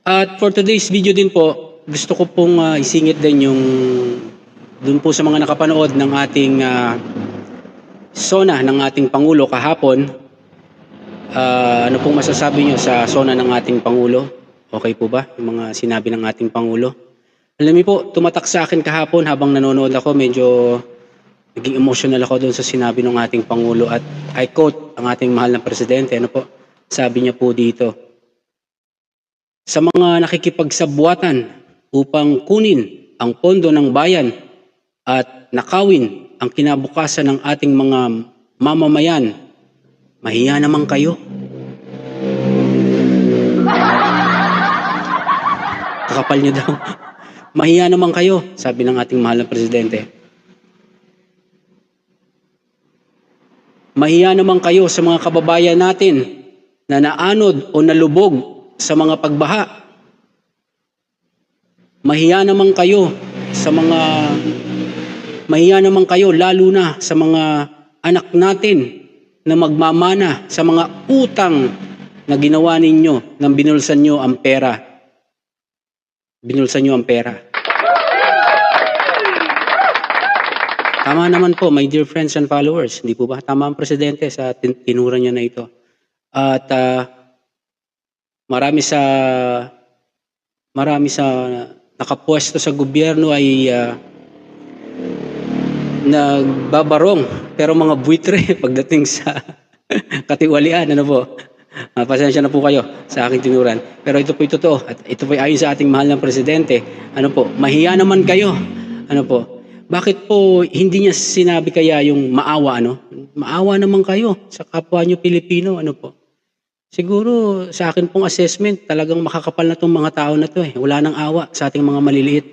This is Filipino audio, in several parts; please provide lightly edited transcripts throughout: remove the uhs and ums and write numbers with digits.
At for today's video din po, gusto ko pong isingit din yung dun po sa mga nakapanood ng ating SONA ng ating Pangulo kahapon. Ano pong masasabi nyo sa SONA ng ating Pangulo? Okay po ba yung mga sinabi ng ating Pangulo? Alam niyo po, tumatak sa akin kahapon habang nanonood ako, medyo naging emotional ako doon sa sinabi ng ating Pangulo. At I quote ang ating mahal na Presidente. Ano po? Sabi niya po dito, sa mga nakikipagsabwatan upang kunin ang pondo ng bayan at nakawin ang kinabukasan ng ating mga mamamayan, mahiya naman kayo. Kakapal niya daw. Mahiya naman kayo, sabi ng ating mahal na Presidente. Mahiya naman kayo sa mga kababayan natin na naanod o nalubog sa mga pagbaha. Mahiya naman kayo lalo na sa mga anak natin na magmamana sa mga utang na ginawa ninyo nang binulsan nyo ang pera. Binulsan nyo ang pera. Tama naman po, my dear friends and followers. Hindi po ba? Tama ang Presidente sa tinura niya na ito. At marami sa nakapwesto sa gobyerno ay nagbabarong, pero mga buitre pagdating sa katiwalian. Ano po? Pasensya na po kayo sa aking tinuran. Pero ito po totoo at ito po ayon sa ating mahal na Presidente. Ano po? Mahiya naman kayo. Ano po? Bakit po hindi niya sinabi kaya yung maawa, ano? Maawa naman kayo sa kapwa niyo Pilipino, ano po? Siguro sa akin pong assessment, talagang makakapal na tong mga tao na to eh. Wala nang awa sa ating mga maliliit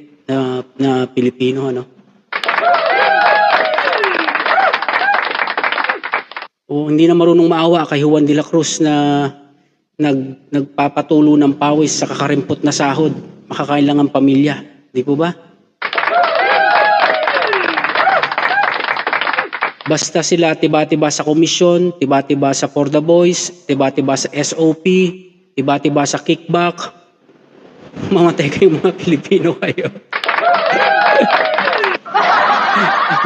na Pilipino, ano? O hindi na marunong maawa kay Juan de la Cruz na nagpapatulo ng pawis sa kakarimpot na sahod. Makakain lang ang pamilya. Di po ba? Basta sila tiba-tiba sa komisyon, tiba-tiba sa for the boys, tiba-tiba sa SOP, tiba-tiba sa kickback. Mamatay kayong mga Pilipino kayo.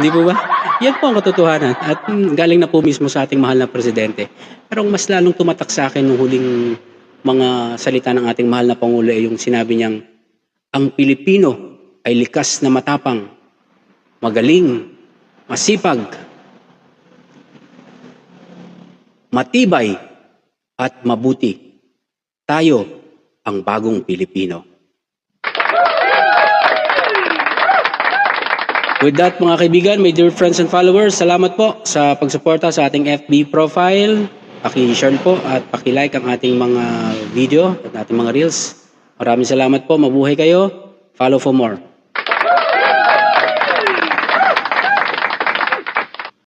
Di po ba? Yan po ang katotohanan. At galing na po mismo sa ating mahal na Presidente. Pero ang mas lalong tumatak sa akin nung huling mga salita ng ating mahal na Pangulo ay yung sinabi niyang, ang Pilipino ay likas na matapang, magaling, masipag, matibay at mabuti. Tayo ang bagong Pilipino. With that mga kaibigan, my dear friends and followers, salamat po sa pagsuporta sa ating FB profile. Paki-share po at paki-like ang ating mga video at ating mga reels. Maraming salamat po. Mabuhay kayo. Follow for more.